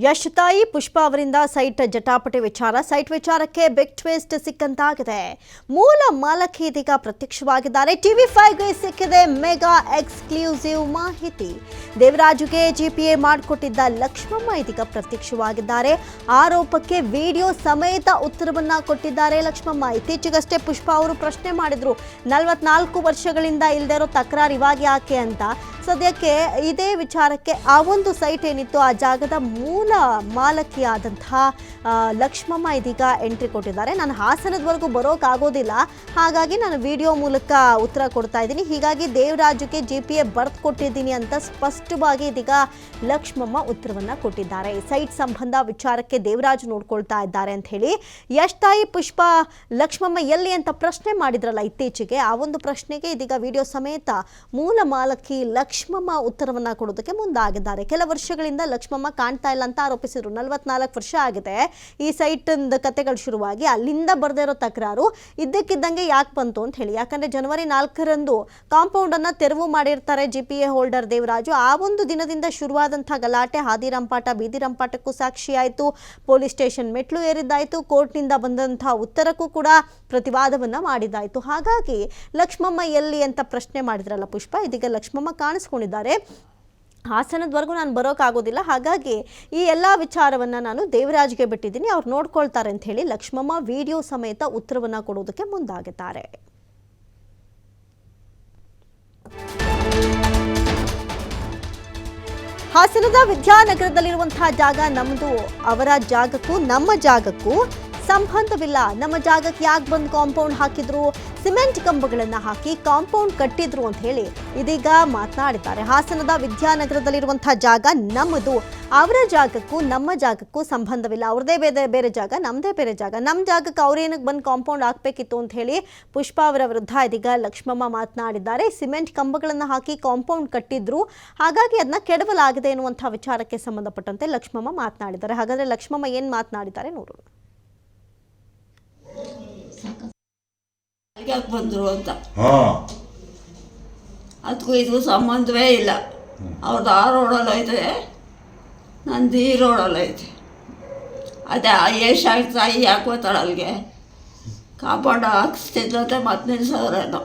ಯಶ್ ತಾಯಿ ಪುಷ್ಪಾ ಅವರಿಂದ site ಜಟಾಪಟಿ site ವಿಚಾರಕ್ಕೆ ಬಿಗ್ ಟ್ವಿಸ್ಟ್ ಸಿಕ್ಕಂತಾಗಿದೆ. ಮೂಲ ಮಾಲಕಿ ಇದೀಗ ಪ್ರತ್ಯಕ್ಷವಾಗಿದ್ದಾರೆ. TV5ಗೆ ಸಿಕ್ಕಿದೆ ಮೆಗಾ ಎಕ್ಸ್ಕ್ಲೂಸಿವ್ ಮಾಹಿತಿ. ದೇವರಾಜುಗೆ GPA ಮಾಡಿಕೊಟ್ಟಿದ್ದ ಲಕ್ಷ್ಮಮ್ಮ ಇದೀಗ ಪ್ರತ್ಯಕ್ಷವಾಗಿದ್ದಾರೆ. ಆರೋಪಕ್ಕೆ ವಿಡಿಯೋ ಸಮೇತ ಉತ್ತರವನ್ನ ಕೊಟ್ಟಿದ್ದಾರೆ ಲಕ್ಷ್ಮಮ್ಮ. ಇತ್ತೀಚೆಗಷ್ಟೇ ಪುಷ್ಪಾ ಅವರು ಪ್ರಶ್ನೆ ಮಾಡಿದ್ರು, 44 ವರ್ಷಗಳಿಂದ ಇಲ್ಲದೆ ಇರೋ ತಕರಾರು ಇವಾಗ ಯಾಕೆ ಅಂತ. ಸದ್ಯಕ್ಕೆ ಇದೇ ವಿಚಾರಕ್ಕೆ ಆ ಒಂದು ಸೈಟ್ ಏನಿತ್ತು ಆ ಜಾಗದ ಮೂಲ ಮಾಲಕಿಯಾದಂತಹ ಲಕ್ಷ್ಮಮ್ಮ ಇದೀಗ ಎಂಟ್ರಿ ಕೊಟ್ಟಿದ್ದಾರೆ. ನಾನು ಹಾಸನದವರೆಗೂ ಬರೋಕ್ಕಾಗೋದಿಲ್ಲ, ಹಾಗಾಗಿ ನಾನು ವಿಡಿಯೋ ಮೂಲಕ ಉತ್ತರ ಕೊಡ್ತಾ ಇದ್ದೀನಿ. ಹೀಗಾಗಿ ದೇವರಾಜುಗೆ GPA ಬರ್ತ್ ಕೊಟ್ಟಿದ್ದೀನಿ ಅಂತ ಸ್ಪಷ್ಟವಾಗಿ ಇದೀಗ ಲಕ್ಷ್ಮಮ್ಮ ಉತ್ತರವನ್ನ ಕೊಟ್ಟಿದ್ದಾರೆ. ಸೈಟ್ ಸಂಬಂಧ ವಿಚಾರಕ್ಕೆ ದೇವರಾಜು ನೋಡ್ಕೊಳ್ತಾ ಇದ್ದಾರೆ ಅಂತ ಹೇಳಿ ಯಶ್ ತಾಯಿ ಪುಷ್ಪಾ ಲಕ್ಷ್ಮಮ್ಮ ಎಲ್ಲಿ ಅಂತ ಪ್ರಶ್ನೆ ಮಾಡಿದ್ರಲ್ಲ ಇತ್ತೀಚೆಗೆ, ಆ ಒಂದು ಪ್ರಶ್ನೆಗೆ ಇದೀಗ ವಿಡಿಯೋ ಸಮೇತ ಮೂಲ ಮಾಲಕಿ ಲಕ್ಷ್ಮಮ್ಮ ಉತ್ತರವನ್ನ ಕೊಡೋದಕ್ಕೆ ಮುಂದಾಗಿದ್ದಾರೆ. ಕೆಲ ವರ್ಷಗಳಿಂದ ಲಕ್ಷ್ಮಮ್ಮ ಕಾಣ್ತಾ ಇಲ್ಲ ಅಂತ ಆರೋಪಿಸಿದ್ರು. 44 ವರ್ಷ ಆಗಿದೆ ಈ ಸೈಟ್ ಕತೆಗಳು ಶುರುವಾಗಿ. ಅಲ್ಲಿಂದ ಬರ್ದೇ ಇರೋ ತಕರಾರು ಇದ್ದಕ್ಕಿದ್ದಂಗೆ ಯಾಕೆ ಬಂತು ಅಂತ ಹೇಳಿ. ಯಾಕಂದ್ರೆ ಜನವರಿ 4ರಂದು ಕಾಂಪೌಂಡ್ ಅನ್ನ ತೆರವು ಮಾಡಿರ್ತಾರೆ GPA ಹೋಲ್ಡರ್ ದೇವರಾಜು. ಆ ಒಂದು ದಿನದಿಂದ ಶುರುವಾದಂತಹ ಗಲಾಟೆ ಹಾದಿ ರಂಪಾಟ ಬೀದಿ ರಂಪಾಟಕ್ಕೂ ಸಾಕ್ಷಿ ಆಯಿತು. ಪೊಲೀಸ್ ಸ್ಟೇಷನ್ ಮೆಟ್ಲು ಏರಿದ್ದಾಯಿತು. ಕೋರ್ಟ್ನಿಂದ ಬಂದಂತಹ ಉತ್ತರಕ್ಕೂ ಕೂಡ ಪ್ರತಿವಾದವನ್ನ ಮಾಡಿದ್ದಾಯಿತು. ಹಾಗಾಗಿ ಲಕ್ಷ್ಮಮ್ಮ ಎಲ್ಲಿ ಅಂತ ಪ್ರಶ್ನೆ ಮಾಡಿದ್ರಲ್ಲ ಪುಷ್ಪಾ, ಇದೀಗ ಲಕ್ಷ್ಮಮ್ಮ ಕಾಣಿಸ್ಕೊಂಡಿದ್ದಾರೆ. ಹಾಸನದವರೆಗೂ ನಾನು ಬರೋಕ್ಕಾಗೋದಿಲ್ಲ, ಹಾಗಾಗಿ ಈ ಎಲ್ಲ ವಿಚಾರವನ್ನು ನಾನು ದೇವರಾಜ್ಗೆ ಬಿಟ್ಟಿದ್ದೀನಿ, ಅವ್ರು ನೋಡ್ಕೊಳ್ತಾರೆ ಅಂತ ಹೇಳಿ ಲಕ್ಷ್ಮಮ್ಮ ವಿಡಿಯೋ ಸಮೇತ ಉತ್ತರವನ್ನು ಕೊಡೋದಕ್ಕೆ ಮುಂದಾಗಿದ್ದಾರೆ. ಹಾಸನದ ವಿದ್ಯಾನಗರದಲ್ಲಿರುವಂತಹ ಜಾಗ ನಮ್ಮದು, ಅವರ ಜಾಗಕ್ಕೂ ನಮ್ಮ ಜಾಗಕ್ಕೂ ಸಂಬಂಧವಿಲ್ಲ. ನಮ್ಮ ಜಾಗಕ್ಕೆ ಯಾಕೆ ಬಂದು ಕಾಂಪೌಂಡ್ ಹಾಕಿದ್ರು, ಸಿಮೆಂಟ್ ಕಂಬಗಳನ್ನು ಹಾಕಿ ಕಾಂಪೌಂಡ್ ಕಟ್ಟಿದ್ರು ಅಂತ ಹೇಳಿ ಇದೀಗ ಮಾತನಾಡಿದ್ದಾರೆ. ಹಾಸನದ ವಿದ್ಯಾನಗರದಲ್ಲಿರುವಂತಹ ಜಾಗ ನಮ್ಮದು, ಅವರ ಜಾಗಕ್ಕೂ ನಮ್ಮ ಜಾಗಕ್ಕೂ ಸಂಬಂಧವಿಲ್ಲ. ಅವ್ರದೇ ಬೇರೆ ಜಾಗ, ನಮ್ಮದೇ ಬೇರೆ ಜಾಗ. ನಮ್ಮ ಜಾಗಕ್ಕೆ ಅವ್ರೇನಕ್ಕೆ ಬಂದು ಕಾಂಪೌಂಡ್ ಹಾಕಬೇಕಿತ್ತು ಅಂತ ಹೇಳಿ ಪುಷ್ಪಾ ಅವರ ವಿರುದ್ಧ ಇದೀಗ ಲಕ್ಷ್ಮಮ್ಮ ಮಾತನಾಡಿದ್ದಾರೆ. ಸಿಮೆಂಟ್ ಕಂಬಗಳನ್ನು ಹಾಕಿ ಕಾಂಪೌಂಡ್ ಕಟ್ಟಿದ್ರು, ಹಾಗಾಗಿ ಅದನ್ನ ಕೆಡವಲಾಗಿದೆ ಎನ್ನುವಂಥ ವಿಚಾರಕ್ಕೆ ಸಂಬಂಧಪಟ್ಟಂತೆ ಲಕ್ಷ್ಮಮ್ಮ ಮಾತನಾಡಿದ್ದಾರೆ. ಹಾಗಾದ್ರೆ ಲಕ್ಷ್ಮಮ್ಮ ಏನು ಮಾತನಾಡಿದ್ದಾರೆ ನೋಡೋಣ. ಯಾಕೆ ಬಂದರು ಅಂತ ಅದಕ್ಕೂ ಇದಕ್ಕೂ ಸಂಬಂಧವೇ ಇಲ್ಲ. ಅವ್ರದ್ದು ಆ ರೋಡಲ್ಲಿ ಐತೆ, ನಂದು ಈ ರೋಡಲ್ಲಿ ಐತೆ. ಅದೇ ಏಷ್ಯಾಗಿ ತಾಯಿ ಯಾಕೆ ಹೋಗ್ತಾಳೆ ಅಲ್ಲಿಗೆ, ಕಾಂಪೌಂಡ್ ಹಾಕಿಸ್ತಿದ್ದಂತೆ ಮತ್ತೆ ನಿಲ್ಸೋರೇನೋ.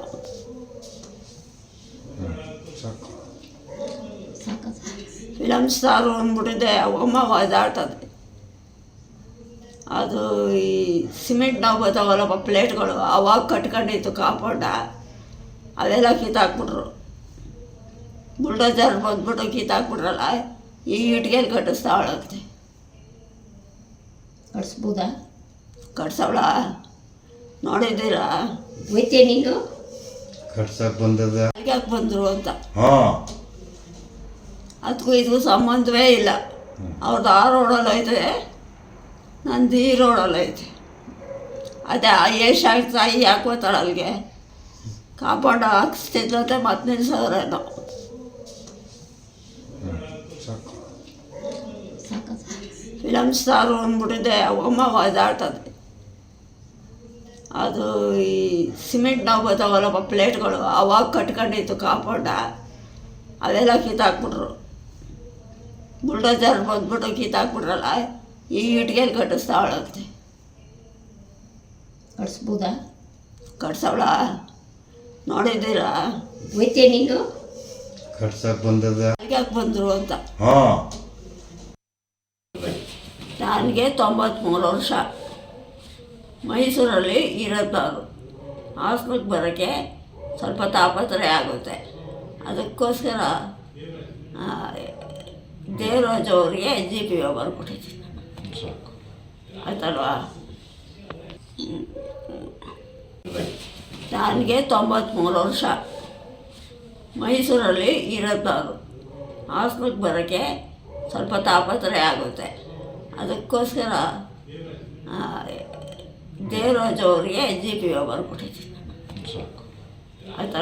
Film star ಅಂದ್ಬಿಟ್ಟಿದೆ ಒಮ್ಮ ಒದಾಡ್ತದೆ. ಅದು ಈ ಸಿಮೆಂಟ್ ನಾವು ಬರ್ತಾವಲ್ಲಪ್ಪ ಪ್ಲೇಟ್ಗಳು, ಅವಾಗ ಕಟ್ಕೊಂಡಿತ್ತು ಕಾಂಪೌಂಡ, ಅವೆಲ್ಲ ಕಿತ್ತಾಕ್ಬಿಟ್ರು. ಬುಲ್ಡೋಜರ್ ಬಂದ್ಬಿಟ್ಟು ಕಿತ್ತಾಕ್ಬಿಟ್ರಲ್ಲ, ಈ ಇಟ್ಗೆಲ್ಲಿ ಕಟ್ಟಿಸ್ತಾವಳಂತೆ. ಕಟ್ಸ್ಬೋದಾ? ಕಟ್ಸವಳ ನೋಡಿದ್ದೀರಾ? ಹೋಯ್ತೆ ನೀನು ಕಟ್ಸಕ್ಕೆ ಬಂದದ ಯಾಕೆ ಬಂದರು ಅಂತ. ಅದಕ್ಕೂ ಇದಕ್ಕೂ ಸಂಬಂಧವೇ ಇಲ್ಲ. ಅವ್ರದ್ದು ಆ ರೋಡಲ್ಲಿ ಐತೆ, ನಂದು ಈ ರೋಡಲ್ಲಿ ಐತೆ. ಅದೇ ಏಷ್ಯಾಗಿ ತಾಯಿ ಯಾಕೆ ಹೋಗ್ತಾಳೆ ಅಲ್ಲಿಗೆ, ಕಾಂಪೌಂಡ್ ಹಾಕಿಸ್ತಿದ್ದಂತೆ ಮತ್ತೆ ನಿಲ್ಸೋರೇನೋ. Film star ಅಂದ್ಬಿಟ್ಟಿದೆ ಒಮ್ಮ ಒದಾಡ್ತದೆ. ಅದು ಈ ಸಿಮೆಂಟ್ ನಾವು ಬರ್ತಾವಲ್ಲಪ್ಪ ಪ್ಲೇಟ್ಗಳು, ಅವಾಗ ಕಟ್ಕೊಂಡಿತ್ತು ಕಾಂಪೌಂಡ, ಅವೆಲ್ಲ ಕಿತ್ತಾಕ್ಬಿಟ್ರು. ಬುಲ್ಡೋಜರ್ ಬಂದ್ಬಿಟ್ಟು ಕಿತ್ತಾಕ್ಬಿಟ್ರಲ್ಲ, ಈ ಇಟ್ಗೆಲ್ಲಿ ಕಟ್ಟಿಸ್ತಾವಳಂತೆ. ಕಟ್ಸ್ಬೋದಾ? ಕಟ್ಸವಳ ನೋಡಿದ್ದೀರಾ? ಹೋಯ್ತೆ ನೀನು ಕಟ್ಸಕ್ಕೆ ಬಂದದ ಯಾಕೆ ಬಂದರು ಅಂತ. ನನಗೆ 93 ವರ್ಷ, ಮೈಸೂರಲ್ಲಿ ಇರೋದವರು. ಹಾಸ್ಪಿಟ್ಲಿಗೆ ಬರೋಕ್ಕೆ ಸ್ವಲ್ಪ ತಾಪತ್ರಯ ಆಗುತ್ತೆ. ಅದಕ್ಕೋಸ್ಕರ ದೇವರಾಜು ಅವರಿಗೆ GPA ಬರ್ಕೊಟ್ಟಿದ್ದೀನಿ, ಆಯ್ತಲ್ವಾ. ನನಗೆ 93 ವರ್ಷ, ಮೈಸೂರಲ್ಲಿ ಇರೋದವರು. ಹಾಸ್ಪಿಟ್ಲಿಗೆ ಬರೋಕ್ಕೆ ಸ್ವಲ್ಪ ತಾಪತ್ರಯ ಆಗುತ್ತೆ. ಅದಕ್ಕೋಸ್ಕರ ದೇವರಾಜು ಅವರಿಗೆ GPA ಬರ್ಕೊಟ್ಟಿದ್ದೀನಿ, ಆಯ್ತಲ್ವಾ.